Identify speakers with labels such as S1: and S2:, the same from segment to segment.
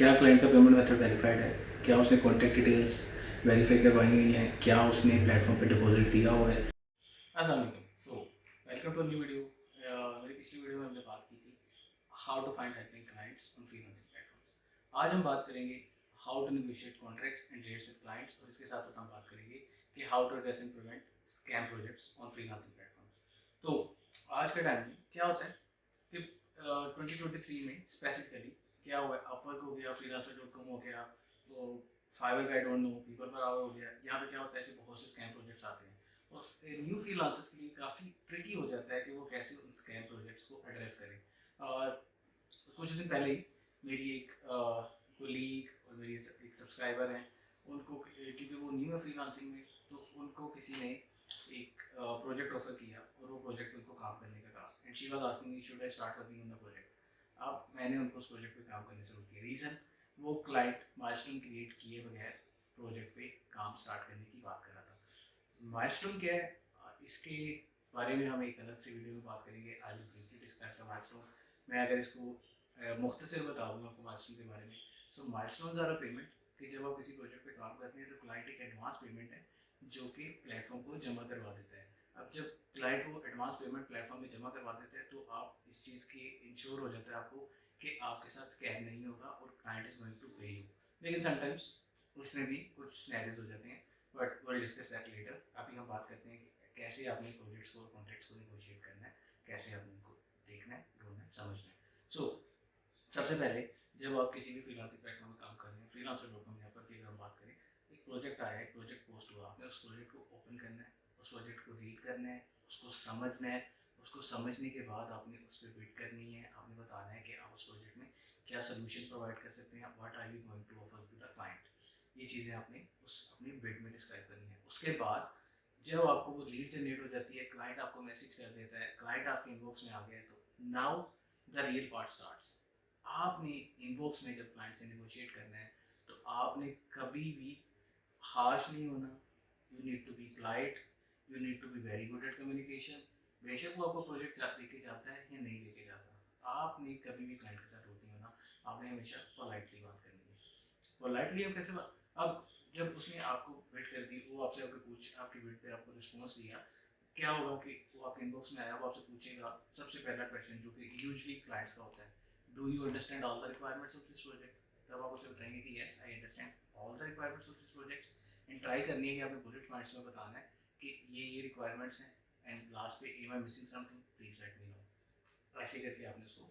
S1: क्या क्लाइंट का payment method verified है, क्या उसने कॉन्टैक्ट डिटेल्स वेरीफाई करवाई हुई हैं, क्या उसने प्लेटफॉर्म पे डिपॉजिट दिया हुआ है। अस्सलाम वालेकुम। So welcome to new video. मेरी पिछली वीडियो में हमने बात की थी how to find helping clients on freelancing platforms. आज हम बात करेंगे how to negotiate contracts and rates with clients, और इसके साथ साथ हम बात करेंगे कि how to address and prevent scam projects on freelancing platforms. तो आज के टाइम में क्या होता है कि 2023 में स्पेसिफिकली क्या हुआ है, अपवर्क हो गया, freelancer.com हो गया, तो फाइवर का आई डोंट नो, पीपल पर हो गया। यहाँ पे क्या होता है कि बहुत से स्कैम प्रोजेक्ट्स आते हैं और न्यू फ्रीलांसर्स के लिए काफ़ी ट्रिकी हो जाता है कि वो कैसे उन स्कैम प्रोजेक्ट्स को एड्रेस करें। और कुछ दिन पहले ही मेरी एक कोलीग और मेरी एक सब्सक्राइबर हैं, उनको क्योंकि वो न्यू है फ्रीलांसिंग में, तो उनको किसी ने एक प्रोजेक्ट ऑफर किया और वो प्रोजेक्ट पे उनको काम करने का कहा। And she was asking me should I start working on the project. अब मैंने उनको उस प्रोजेक्ट पे काम करने से रोक दिया। रीज़न, वो क्लाइंट माइलस्टोन क्रिएट किए बगैर प्रोजेक्ट पे काम स्टार्ट करने की बात कर रहा था। माइलस्टोन क्या है, इसके बारे में हम एक अलग से वीडियो में बात करेंगे। I will briefly describe the milestone. मैं अगर इसको मुख्तसर बता दूँ आपको माइलस्टोन के बारे में। सो माइलस्टोन्स आर अ पेमेंट कि जब आप किसी प्रोजेक्ट पे काम करते हैं तो क्लाइंट एक एडवांस पेमेंट है जो कि प्लेटफॉर्म को जमा करवा देता है। अब जब क्लाइंट वो एडवांस पेमेंट प्लेटफॉर्म में जमा करवा देते हैं तो आप इस चीज़ की इंश्योर हो जाता है आपको कि आपके साथ स्कैम नहीं होगा और client is going to pay you. लेकिन समटाइम्स उसमें भी कुछ स्नैरियोज हो जाते हैं, but will discuss that later. अभी हम बात करते हैं कि कैसे आपने प्रोजेक्ट्स को और कॉन्ट्रैक्ट्स को नेगोशिएट करना है, कैसे आपने उनको देखना है, ढूंढना है, समझना है। सो सबसे पहले जब आप किसी भी फ्रीलांसिंग प्लेटफॉर्म में काम कर रहे हैं, freelancer.com या फिर की अगर हम बात करें, एक प्रोजेक्ट आया है, एक प्रोजेक्ट पोस्ट हुआ, आपने उस प्रोजेक्ट को ओपन करना है, उस प्रोजेक्ट को रीड करना है, उसको समझना है। उसको समझने के बाद आपने उस पर बिट करनी है, आपने बताना है कि आप उस प्रोजेक्ट में क्या सोल्यूशन प्रोवाइड कर सकते हैं, what are you going to offer to the client. ये चीज़ें आपने उस अपनी बिट में डिस्क्राइब करनी है। उसके बाद जब आपको वो लीड जनरेट हो जाती है, क्लाइंट आपको मैसेज कर देता है, क्लाइंट आपके इनबॉक्स में आ गया है, तो now the real part starts. आपने इनबॉक्स में जब क्लाइंट से नेगोशिएट करना है तो आपने कभी भी हार्श नहीं होना। You need to be polite, you need to be very good at communication. बेशक वो आपको प्रोजेक्ट लेके जाता है या नहीं लेके जाता, आपने कभी भी क्लाइंट के साथ रूड नहीं होना। आपने हमेशा पोलाइटली बात करनी है। पोलाइटली आप कैसे अब जब उसने आपको वेट कर दी, वो आपसे आपके पूछ आपकी वेट पे आपको रिस्पॉन्स दिया, क्या होगा कि वो आपके इनबॉक्स में आया, वो आपसे पूछेगा सबसे पहला क्वेश्चन जो कि यूजुअली क्लाइंट्स का होता है, do you understand all the requirements of this project. तब आप उसे बताएंगे कि yes I understand all the requirements of this project. And try करनी है कि आपने बुलेट पॉइंट्स में बताना है कि ये रिक्वायरमेंट्स हैं, एंड लास्ट पे am I missing something please let me know. ऐसे करके आपने उसको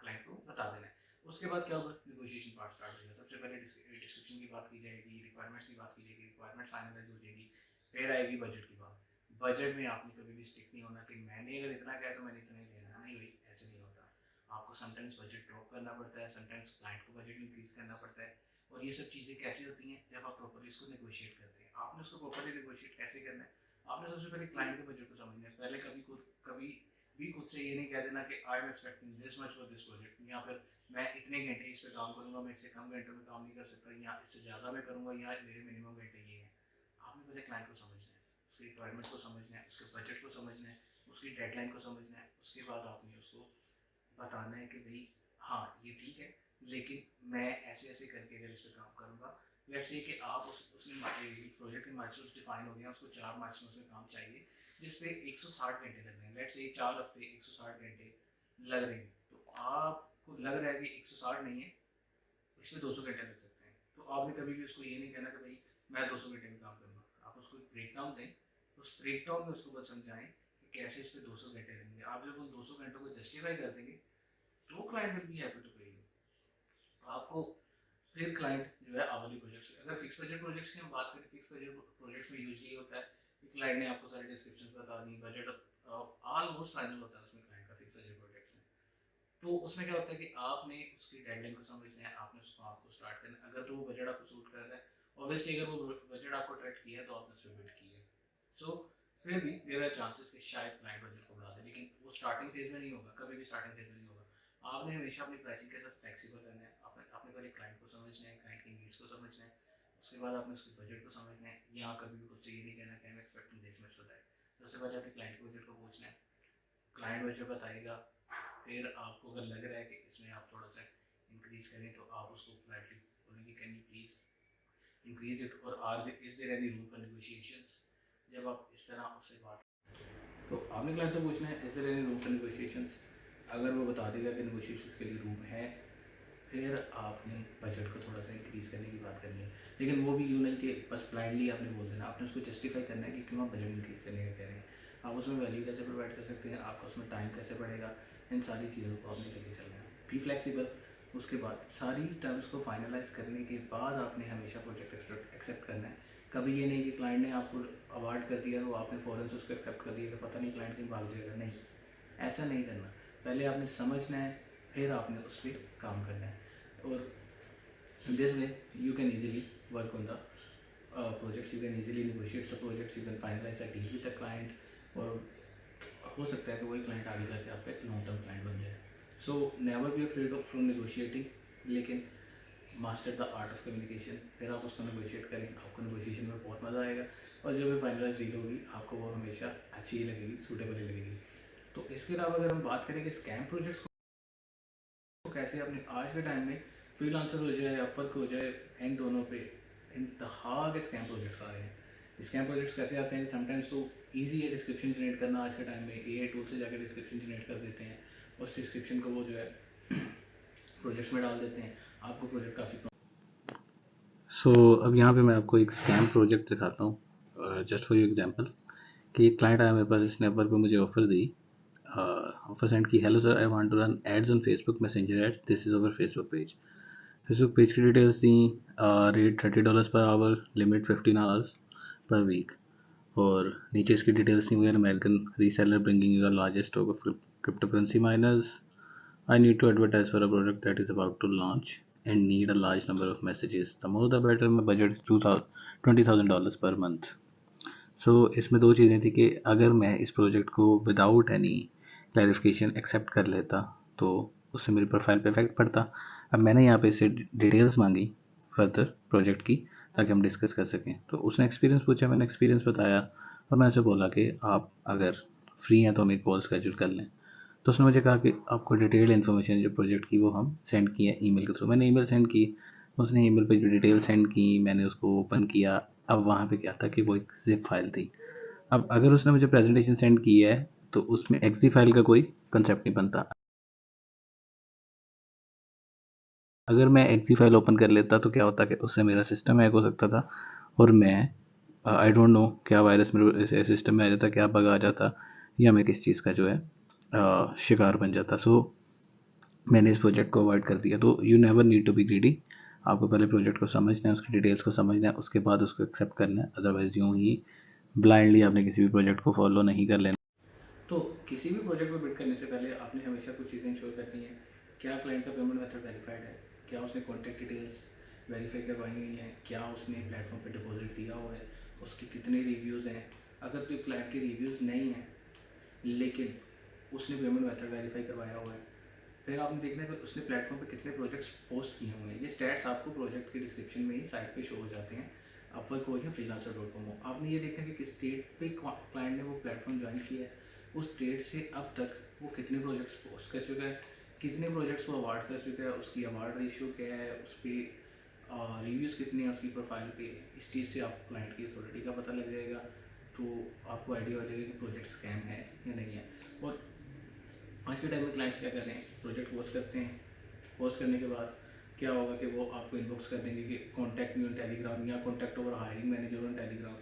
S1: क्लाइंट को बता देना है। उसके बाद क्या होगा, नेगोशिएशन पार्ट स्टार्ट होगा। सबसे पहले डिस्क्रिप्शन की बात की जाएगी, रिक्वायरमेंट्स की बात की जाएगी, रिक्वायरमेंट फाइनलाइज हो जाएगी, फिर आएगी बजट की बात। बजट में आपने कभी भी स्टिक नहीं होना कि मैंने अगर इतना कहा तो मैंने इतना ही लेना, नहीं भाई, ऐसे नहीं होता। आपको समटाइम्स बजट ड्रॉप करना पड़ता है, समटाइम्स क्लाइंट को बजट इंक्रीज करना पड़ता है। और ये सब चीज़ें कैसे होती हैं, जब आप प्रॉपर्ली इसको नेगोशिएट करते हैं। आपने उसको प्रॉपर्ली नेगोशिएट कैसे करना है, आपने सबसे पहले क्लाइंट के बजट को समझना है। पहले कभी भी खुद से ये नहीं कह देना कि I am expecting this much for this project, या फिर मैं इतने घंटे इस पर काम करूँगा, मैं इससे कम घंटों में काम नहीं कर सकता, या इससे ज़्यादा मैं करूँगा, या मेरे मिनिमम घंटे ये हैं। आपने पहले क्लाइंट को समझना है, उसकी रिक्वायरमेंट को समझना है, उसके बजट को समझना है, उसकी डेडलाइन को समझना है। उसके बाद आपने उसको बताना है कि भाई हाँ ये ठीक है, लेकिन मैं ऐसे ऐसे करके अगर इस पर काम करूँगा। लेट्स से कि आप उसने प्रोजेक्ट के माइलस्टोन्स डिफाइन हो गया, उसको 4 माइलस्टोन्स में काम चाहिए जिस पे 160 घंटे लग रहे हैं। लेट्स से 4 हफ्ते 160 घंटे लग रहे हैं, तो आपको लग रहा है कि 160 नहीं है, इसमें 200 घंटे लग सकते हैं। तो आपने कभी भी उसको ये नहीं कहना कि भाई मैं 200 घंटे में काम करूँगा। आप उसको एक ब्रेक डाउन दें, उस ब्रेक डाउन में उसको बस समझाएं कि कैसे इस पर 200 घंटे लगेंगे। आप जब उन 200 घंटों को जस्टिफाई कर देंगे तो client will be happy to pay you आपको। फिर क्लाइंट जो है आवली प्रोजेक्ट्स, अगर फिक्स बजट प्रोजेक्ट्स की हम बात करें, फिक्स बजट प्रोजेक्ट्स में यूजली होता है कि क्लाइंट ने आपको सारे डिस्क्रिप्शन बता दी, बजट ऑलमोस्ट फाइनल होता है उसमें क्लाइंट का फिक्स बजट प्रोजेक्ट्स में। तो उसमें क्या होता है कि आपने उसकी डेडलाइन को समझना है, आपने उसको आपको स्टार्ट करना है। अगर तो वो बजट आपको सूट कर रहा है, ऑब्वियसली अगर वो बजट आपको अट्रैक्ट किया है तो आपने उस पर बिड किया है। सो फिर भी देयर आर चांसेस कि शायद क्लाइंट बजट को बढ़ा दे, लेकिन वो स्टार्टिंग फेज में नहीं होगा, कभी भी स्टार्टिंग फेज में नहीं होगा। आपने हमेशा अपनी प्राइसिंग के साथ फ्लेक्सिबल रहना है। आपने पहले क्लाइंट को समझना है, क्लाइंट की नीड्स को समझना है, उसके बाद आपने उसके बजट को समझना है। यहाँ कभी भी खुद से ये नहीं कहना कि I am expecting this much for that. सबसे पहले अपने क्लाइंट के बजट को पूछना है, क्लाइंट बजट बताएगा, फिर आपको अगर लग रहा है कि इसमें आप थोड़ा सा इंक्रीज़ करें तो आप उसको पोलाइटली बोलेंगे can you please increase it, और or is there any room for negotiations. जब आप इस तरह उससे बात, तो आपने क्लाइंट से पूछना है is there any room for negotiations. अगर वो बता देगा कि नेगोशिएशंस के लिए रूम है, फिर आपने बजट को थोड़ा सा इंक्रीज़ करने की बात करनी है। लेकिन वो भी यूँ नहीं कि बस ब्लाइंडली आपने बोल देना, आपने उसको जस्टिफाई करना है कि क्यों आप बजट इंक्रीज़ करने का कह रहे हैं, आप उसमें वैल्यू कैसे प्रोवाइड कर सकते हैं, आपका उसमें टाइम कैसे बढ़ेगा, इन सारी चीज़ों को आपने लेके चलना है। Be flexible. उसके बाद सारी टर्म्स को फाइनलाइज करने के बाद आपने हमेशा प्रोजेक्ट एक्सेप्ट करना है। कभी ये नहीं कि क्लाइंट ने आपको अवार्ड कर दिया तो आपने फ़ौरन से उसको एक्सेप्ट कर दिया कि पता नहीं क्लाइंट कहीं भाग जाएगा, नहीं, ऐसा नहीं करना। पहले आपने समझना है, फिर आपने उस पर काम करना है, और this way you can easily work on the projects, you can easily negotiate the projects, you can finalize a deal with the client, और हो सकता है कि वही क्लाइंट आगे जाके आपका एक लॉन्ग टर्म क्लाइंट बन जाए। So never be afraid of from negotiating, लेकिन master the art of communication. फिर आप उसको नेगोशिएट करें, आपको नेगोशिएशन में बहुत मज़ा आएगा, और जो भी फाइनलाइज डील होगी आपको वो हमेशा अच्छी ही लगेगी, सूटेबल ही लगेगी। तो इसके अलावा अगर हम बात करें कि स्कैम प्रोजेक्ट्स को कैसे अपने आज के टाइम में फ्रीलांसर हो जाए, अपवर्क हो जाए, इन दोनों पे इंतहा के स्कैम प्रोजेक्ट्स आ रहे हैं। स्कैम प्रोजेक्ट्स कैसे आते हैं, समटाइम्स तो ईजी है डिस्क्रिप्शन जनरेट करना। आज के टाइम में एआई टूल से जाकर डिस्क्रिप्शन जनरेट कर देते हैं, उस डिस्क्रिप्शन को वो जो है प्रोजेक्ट्स में डाल देते हैं, आपको प्रोजेक्ट काफ़ी
S2: अब यहाँ पे मैं आपको एक स्कैम प्रोजेक्ट दिखाता हूँ, जस्ट फॉर यू एग्जांपल, कि एक क्लाइंट आया मेरे पास, इस नेटवर्क पे मुझे ऑफर दी, ऑफर सेंड की, hello sir, I want to run ads on Facebook Messenger ads, this is our Facebook page की डिटेल्स दी, rate $30 per hour, limit 15 hours per week, और नीचे इसकी डिटेल्स थी, we are American reseller bringing the largest stock of crypto currency miners, I need to advertise for a product that is about to launch and need a large number of messages. The more the better. My budget is $20,000 per month. इसमें दो चीज़ें थी कि अगर मैं इस project को without any clarification accept कर लेता तो उससे मेरी प्रोफाइल पे इफेक्ट पड़ता। अब मैंने यहाँ पे इससे डिटेल्स मांगी फर्दर प्रोजेक्ट की, ताकि हम डिस्कस कर सकें। तो उसने एक्सपीरियंस पूछा, मैंने एक्सपीरियंस बताया, और मैं उसे बोला कि आप अगर फ्री हैं तो हम एक कॉल स्केड्यूल कर लें। तो उसने मुझे कहा कि आपको डिटेल इन्फॉर्मेशन जो प्रोजेक्ट की वो हम सेंड की है ईमेल के थ्रू। मैंने ईमेल सेंड की, उसने ईमेल पे जो डिटेल सेंड की, मैंने उसको ओपन किया। अब वहाँ पे क्या था कि वो एक जिप फाइल थी। अब अगर उसने मुझे प्रेजेंटेशन सेंड की है तो उसमें एक्सी फाइल का कोई कंसेप्ट नहीं बनता। अगर मैं एक्सी फाइल ओपन कर लेता तो क्या होता कि उससे मेरा सिस्टम हैक हो सकता था, और मैं आई डोंट नो क्या वायरस मेरे सिस्टम में आ जाता, क्या बग आ जाता, या मैं किस चीज़ का जो है शिकार बन जाता। मैंने इस प्रोजेक्ट को अवॉइड कर दिया। तो you never need to be greedy. आपको पहले प्रोजेक्ट को समझना है, उसकी डिटेल्स को समझना है, उसके बाद उसको एक्सेप्ट करना है। अदरवाइज़ यूँ ही ब्लाइंडली आपने किसी भी प्रोजेक्ट को फॉलो नहीं कर लेना।
S1: तो किसी भी प्रोजेक्ट को बिड करने से पहले आपने हमेशा कुछ चीज़ें इंश्योर करनी है। क्या क्लाइंट का पेमेंट मेथड वेरीफाइड है, क्या उसने कॉन्टैक्ट डिटेल्स वेरीफाई करवाई हुई हैं, क्या उसने प्लेटफॉर्म पे डिपॉजिट दिया हुआ है, उसके कितने रिव्यूज़ हैं। अगर तो क्लाइंट के रिव्यूज़ नहीं हैं लेकिन उसने पेमेंट मेथड वेरीफाई करवाया हुआ है, फिर आपने देखना है कि उसने प्लेटफॉर्म पे कितने प्रोजेक्ट्स पोस्ट किए हुए हैं। ये स्टैट्स आपको प्रोजेक्ट के डिस्क्रिप्शन में ही साइट पे शो हो जाते हैं, अपवर्क हो या freelancer.com हो। आपने ये देखना है कि किस डेट पे क्लाइंट ने वो प्लेटफॉर्म ज्वाइन किया है, उस डेट से अब तक वो कितने प्रोजेक्ट्स पोस्ट कर चुका है, कितने प्रोजेक्ट्स वो अवार्ड कर चुका है, उसकी अवार्ड रेशियो क्या है, उस पर रिव्यूज़ कितने हैं उसकी प्रोफाइल पे। इस चीज़ से आप क्लाइंट की अथॉरिटी का पता लग जाएगा, तो आपको आइडिया हो जाएगा कि प्रोजेक्ट स्कैम है या नहीं है। और आज के टाइम में क्लाइंट्स क्या कर रहे हैं, प्रोजेक्ट पोस्ट करते हैं, पोस्ट करने के बाद क्या होगा कि वो आपको इनबॉक्स कर देंगे कि कॉन्टैक्ट मी ऑन टेलीग्राम या contact over hiring manager on Telegram.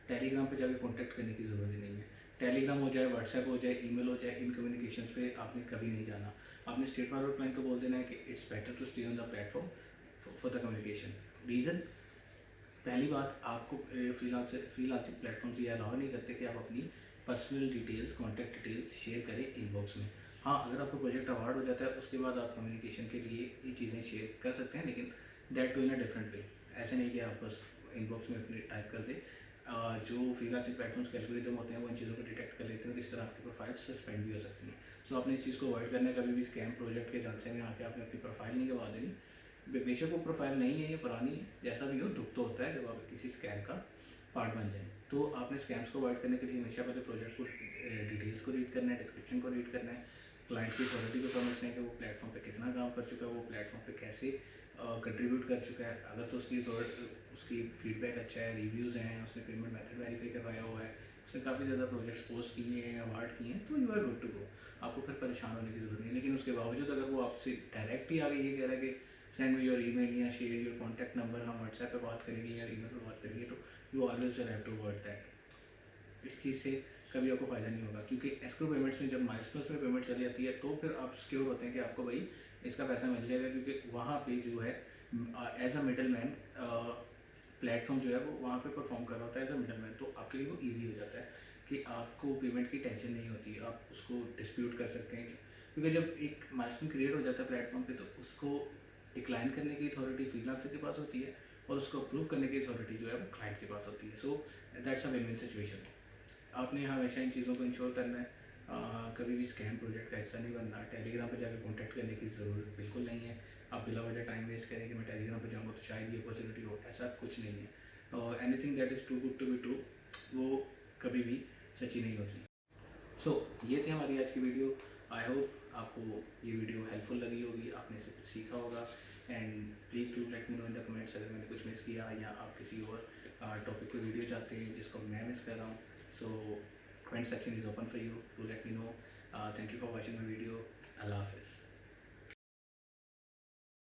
S1: Telegram पे जाके कॉन्टैक्ट करने की ज़रूरत ही नहीं है। टेलीग्राम हो जाए, व्हाट्सएप हो जाए, ईमेल हो जाए, इन कम्युनिकेशंस पे आपने कभी नहीं जाना। आपने स्ट्रेट फॉरवर्ड क्लाइंट को बोल देना है कि it's better to stay on the platform for the communication. Reason, पहली बात, आपको फ्रीलांसिंग प्लेटफॉर्म्स ये अलाउ नहीं करते कि आप अपनी personal details, contact details share करें इनबॉक्स में। हाँ, अगर आपको प्रोजेक्ट अवार्ड हो जाता है उसके बाद आप कम्युनिकेशन के लिए ये चीज़ें शेयर कर सकते हैं, लेकिन that too in a different way. ऐसे नहीं कि आप बस इनबॉक्स में अपने टाइप कर दें। जो फ्रीलांसिंग प्लेटफॉर्म्स के एल्गोरिदम होते हैं वो इन चीज़ों को डिटेक्ट कर लेते हैं और इस तरह आपकी प्रोफाइल सस्पेंड भी हो सकती है। सो आपने इस चीज़ को अवॉइड करना है। कभी भी स्कैम प्रोजेक्ट के झांसे में आके आपने अपनी प्रोफाइल नहीं गवा देनी। बेशक वो प्रोफाइल नहीं है या पुरानी है, जैसा भी हो, दुख तो होता है जब आप किसी स्कैम का पार्ट बन जाए। तो आपने स्कैम्स को अवॉइड करने के लिए हमेशा पहले प्रोजेक्ट को डिटेल्स को रीड करना है, डिस्क्रिप्शन को रीड करना है, क्लाइंट की अथॉरिटी को समझते हैं कि वो प्लेटफॉर्म पे कितना काम कर चुका है, वो प्लेटफॉर्म पे कैसे कंट्रीब्यूट कर चुका है। अगर तो उसकी फीडबैक अच्छा है, रिव्यूज़ हैं, उसने पेमेंट मेथड वेरीफाई करवाया हुआ है, उसने काफ़ी ज़्यादा प्रोजेक्ट्स पोस्ट किए हैं, अवार्ड किए हैं, तो you are good to go. आपको फिर परेशान होने की ज़रूरत नहीं है। लेकिन उसके बावजूद अगर वो आपसे डायरेक्ट ही आगे ये कह रहा है कि सेंड मी योर ईमेल या शेयर योर कॉन्टैक्ट नंबर, हम व्हाट्सएप पे बात करेंगे या ईमेल पे बात करेंगे, तो you always have to word that. इस चीज़ से कभी आपको फ़ायदा नहीं होगा, क्योंकि एस्क्रो पेमेंट्स में जब माइलस्टोन्स में पेमेंट चली जाती है तो फिर आप सिक्योर होते हैं कि आपको भाई इसका पैसा मिल जाएगा, क्योंकि वहाँ पे जो है as a middle man platform जो है वो वहाँ पे परफॉर्म कर रहा होता है एज अ मिडल मैन, तो आपके लिए वो ईजी हो जाता है कि आपको पेमेंट की टेंशन नहीं होती, आप उसको डिस्प्यूट कर सकते हैं। क्योंकि जब एक माइलस्टोन क्रिएट हो जाता है प्लेटफॉर्म पे, तो उसको डिक्लाइन करने की अथॉरिटी फ्रीलांसर के पास होती है और उसको अप्रूव करने की अथॉरिटी जो है वो क्लाइंट के पास होती है। So that's a win win situation. आपने हमेशा इन चीज़ों को इंश्योर करना है। कभी भी स्कैम प्रोजेक्ट का हिस्सा नहीं बनना। टेलीग्राम पर जाकर कॉन्टैक्ट करने की ज़रूरत बिल्कुल नहीं है। आप बिला वजह टाइम वेस्ट करें कि मैं टेलीग्राम पर जाऊँगा तो शायद ये पॉसिबिलिटी हो, ऐसा कुछ नहीं है। और anything that is too good to be true, वो कभी भी सच्ची नहीं होती। सो ये थी हमारी आज की वीडियो। आई होप आपको ये वीडियो हेल्पफुल लगी होगी, आपने इसे कुछ सीखा होगा। And please do let me no in the comments अगर मैंने कुछ मिस किया या आप किसी और टॉपिक पे वीडियो चाहते हैं जिसको मैं मिस कर रहा हूँ। So comment section is open for you, do let me know. Thank you for watching my video. अल्लाह हाफिज़।